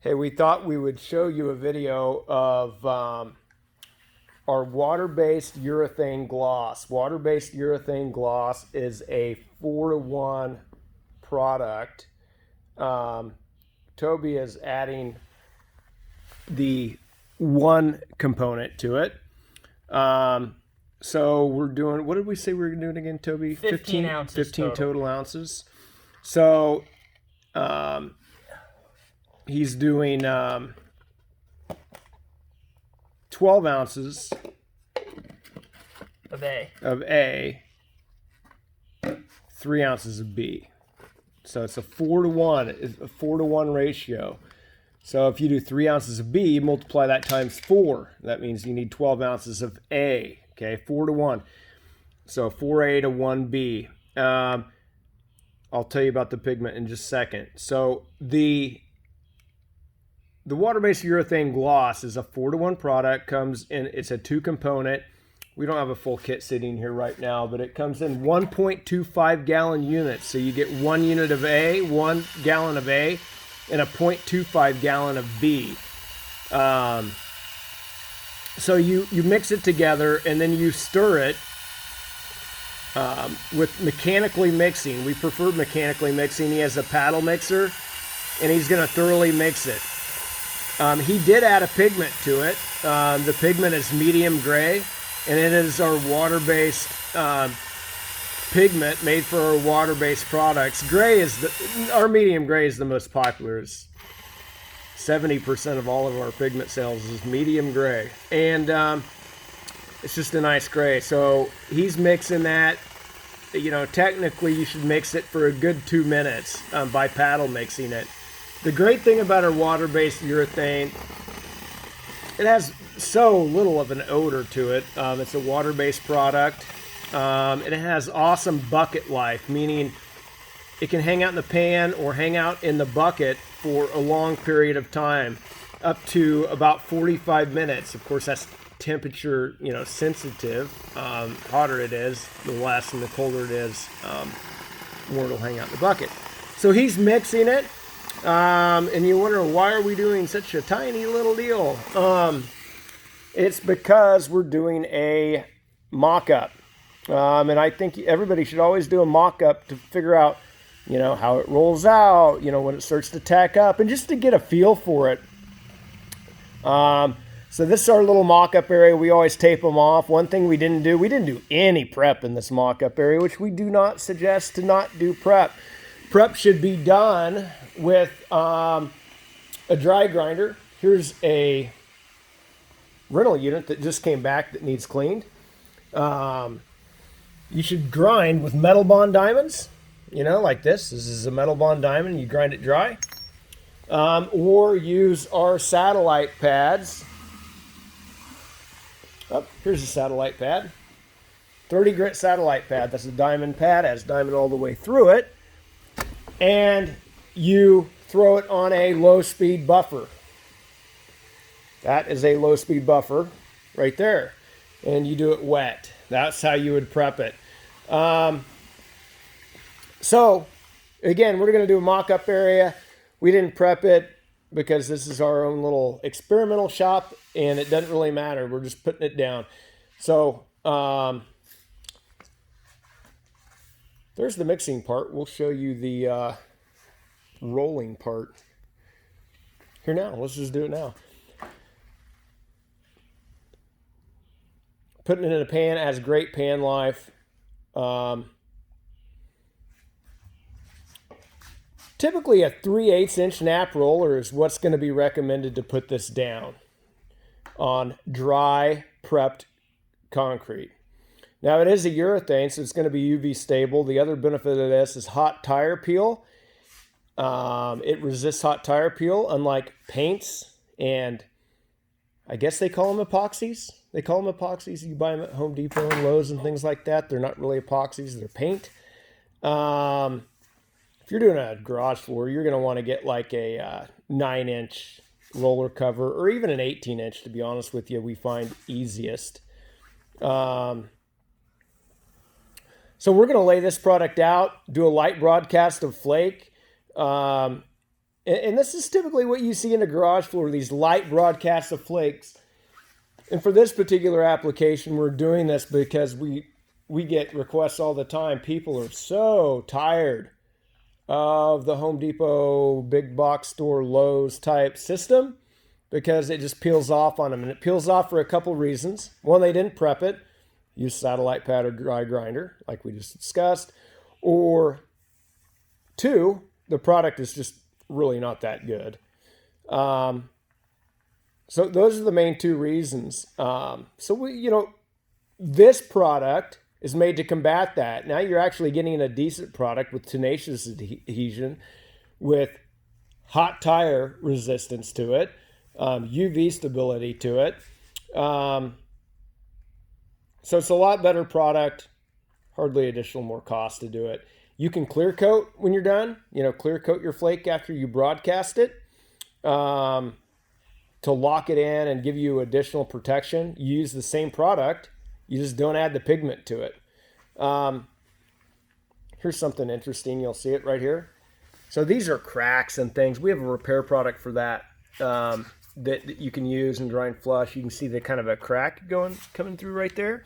Hey, we thought we would show you a video of our water-based urethane gloss. Water-based urethane gloss is a 4-to-1 product. Toby is adding the one component to it. So we're doing, what did we say we were doing again, Toby? 15 ounces 15 total ounces. So he's doing 12 ounces of A, 3 ounces of B. So it's a 4-to-1 ratio. So if you do 3 ounces of B, you multiply that times 4. That means you need 12 ounces of A. Okay, 4-to-1. So 4A to 1B. I'll tell you about the pigment in just a second. So the water-based urethane gloss is a 4-to-1 product. Comes in, it's a 2-component. We don't have a full kit sitting here right now, but it comes in 1.25 gallon units. So you get 1 unit of A, 1 gallon of A, and a 0.25 gallon of B. So you mix it together and then you stir it with mechanically mixing. We prefer mechanically mixing. He has a paddle mixer and he's going to thoroughly mix it. He did add a pigment to it. The pigment is medium gray, and it is our water-based pigment made for our water-based products. Gray is our medium gray is the most popular. It's 70% of all of our pigment sales is medium gray, and it's just a nice gray. So he's mixing that. You know, technically you should mix it for a good 2 minutes by paddle mixing it. The great thing about our water-based urethane, it has so little of an odor to it. It's a water-based product. It has awesome bucket life, meaning it can hang out in the pan or hang out in the bucket for a long period of time, up to about 45 minutes. Of course, that's temperature, sensitive. Hotter it is, the less, and the colder it is, more it'll hang out in the bucket. So he's mixing it. And you wonder, why are we doing such a tiny little deal? It's because we're doing a mock-up. And I think everybody should always do a mock-up to figure out, how it rolls out, when it starts to tack up, and just to get a feel for it. So this is our little mock-up area. We always tape them off. One thing we didn't do any prep in this mock-up area, which we do not suggest to not do prep. Prep should be done with a dry grinder. Here's a rental unit that just came back that needs cleaned. You should grind with metal bond diamonds, like this. This is a metal bond diamond. You grind it dry. Or use our satellite pads. Oh, here's a satellite pad. 30 grit satellite pad. That's a diamond pad. It has diamond all the way through it. And you throw it on a low-speed buffer. That is a low-speed buffer right there. And you do it wet. That's how you would prep it. So, again, we're going to do a mock-up area. We didn't prep it because this is our own little experimental shop, and it doesn't really matter. We're just putting it down. So, there's the mixing part. We'll show you the rolling part here now. Let's just do it now. Putting it in a pan has great pan life. Typically a 3/8 inch nap roller is what's going to be recommended to put this down on dry prepped concrete. Now it is a urethane, so it's going to be UV stable. The other benefit of this is hot tire peel. It resists hot tire peel, unlike paints, and I guess they call them epoxies. They call them epoxies. You buy them at Home Depot and Lowe's and things like that. They're not really epoxies, they're paint. If you're doing a garage floor, you're going to want to get like a 9-inch roller cover, or even an 18-inch, to be honest with you, we find easiest. So we're going to lay this product out, do a light broadcast of flake, and And this is typically what you see in a garage floor, these light broadcasts of flakes. And for this particular application, we're doing this because we get requests all the time. People are so tired of the Home Depot, big box store, Lowe's type system because it just peels off on them. And it peels off for a couple reasons. One, they didn't prep it. Use satellite pad or dry grinder, like we just discussed. Or two, the product is just really not that good. So those are the main two reasons. This product is made to combat that. Now you're actually getting a decent product with tenacious adhesion, with hot tire resistance to it, UV stability to it. So it's a lot better product, hardly additional more cost to do it. You can clear coat when you're done, clear coat your flake after you broadcast it to lock it in and give you additional protection. You use the same product, you just don't add the pigment to it. Here's something interesting. You'll see it right here. So these are cracks and things. We have a repair product for that that you can use and dry and flush. You can see the kind of a crack coming through right there.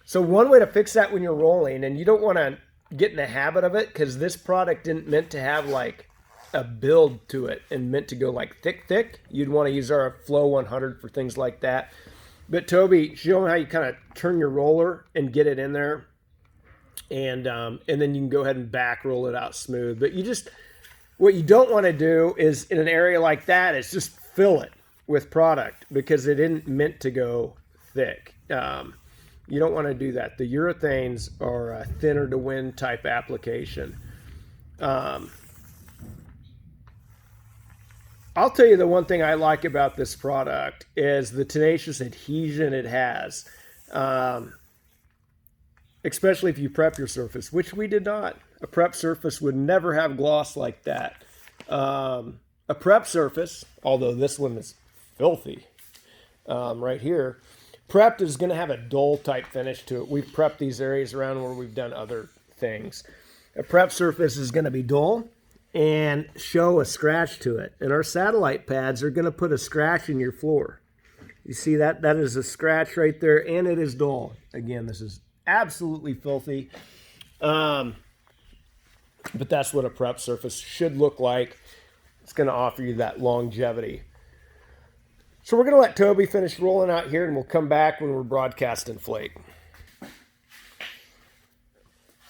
So one way to fix that when you're rolling, and you don't want to get in the habit of it because this product didn't meant to have like a build to it and meant to go like thick. You'd want to use our Flow 100 for things like that. But Toby, show them how you kind of turn your roller and get it in there, and then you can go ahead and back roll it out smooth. But what you don't want to do is in an area like that is just fill it with product because it isn't meant to go thick. You don't want to do that. The urethanes are a thinner to win type application. I'll tell you the one thing I like about this product is the tenacious adhesion it has. Especially if you prep your surface, which we did not. A prep surface would never have gloss like that. A prep surface, although this one is filthy right here, prepped is going to have a dull type finish to it. We've prepped these areas around where we've done other things. A prep surface is going to be dull and show a scratch to it. And our satellite pads are going to put a scratch in your floor. You see that? That is a scratch right there, and it is dull. Again, this is absolutely filthy. But that's what a prep surface should look like. It's going to offer you that longevity. So we're going to let Toby finish rolling out here, and we'll come back when we're broadcasting flake.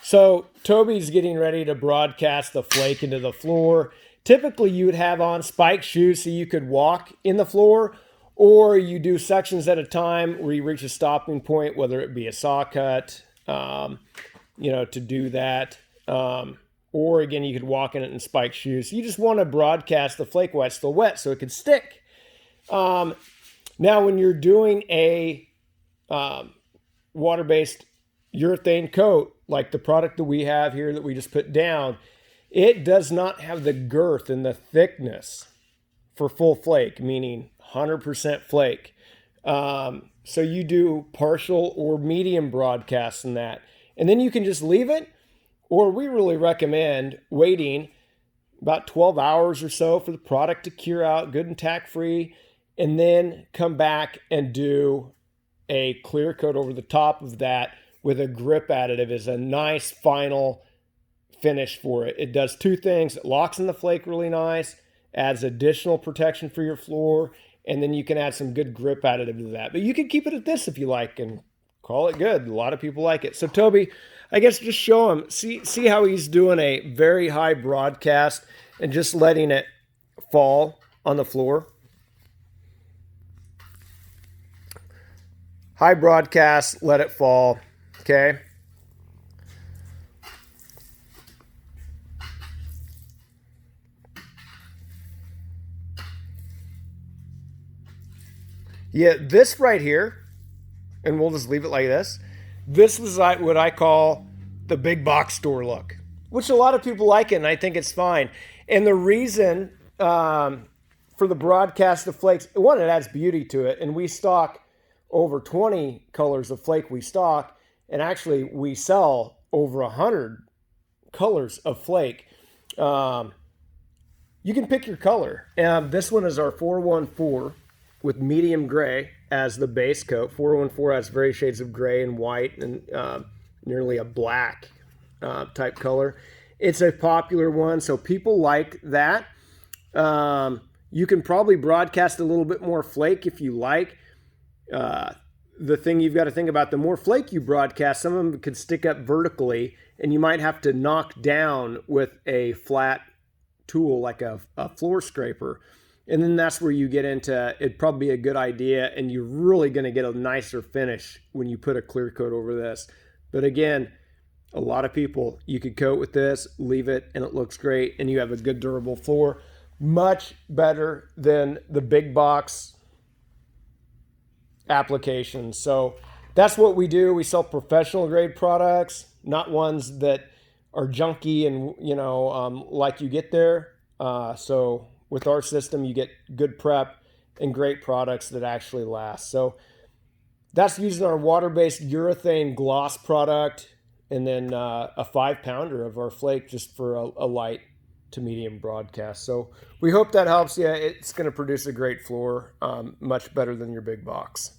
So Toby's getting ready to broadcast the flake into the floor. Typically, you would have on spike shoes so you could walk in the floor, or you do sections at a time where you reach a stopping point, whether it be a saw cut, to do that. Or again, you could walk in it in spike shoes. You just want to broadcast the flake while it's still wet so it can stick. Now, when you're doing a water-based urethane coat, like the product that we have here that we just put down, it does not have the girth and the thickness for full flake, meaning 100% flake. So you do partial or medium broadcasts in that. And then you can just leave it, or we really recommend waiting about 12 hours or so for the product to cure out good and tack-free, and then come back and do a clear coat over the top of that with a grip additive as a nice final finish for it. It does two things. It locks in the flake really nice, adds additional protection for your floor, and then you can add some good grip additive to that. But you can keep it at this if you like and call it good. A lot of people like it. So Toby, I guess just show him, see how he's doing a very high broadcast and just letting it fall on the floor. High broadcast, let it fall, okay? Yeah, this right here, and we'll just leave it like this. This is like what I call the big box store look, which a lot of people like it, and I think it's fine. And the reason for the broadcast of flakes, one, it adds beauty to it, and we stock over 20 colors of flake we stock, and actually we sell over 100 colors of flake. you can pick your color. This one is our 414 with medium gray as the base coat. 414 has various shades of gray and white and nearly a black type color. It's a popular one, so people like that. You can probably broadcast a little bit more flake if you like. The thing you've got to think about, the more flake you broadcast, some of them could stick up vertically, and you might have to knock down with a flat tool like a floor scraper. And then that's where you get into, it'd probably be a good idea, and you're really going to get a nicer finish when you put a clear coat over this. But again, a lot of people, you could coat with this, leave it, and it looks great, and you have a good durable floor. Much better than the big box applications. So that's what we do. We sell professional grade products, not ones that are junky and, like you get there. So with our system, you get good prep and great products that actually last. So that's using our water-based urethane gloss product, and then a 5-pounder of our flake just for a light to medium broadcast. So we hope that helps you. It's going to produce a great floor, much better than your big box.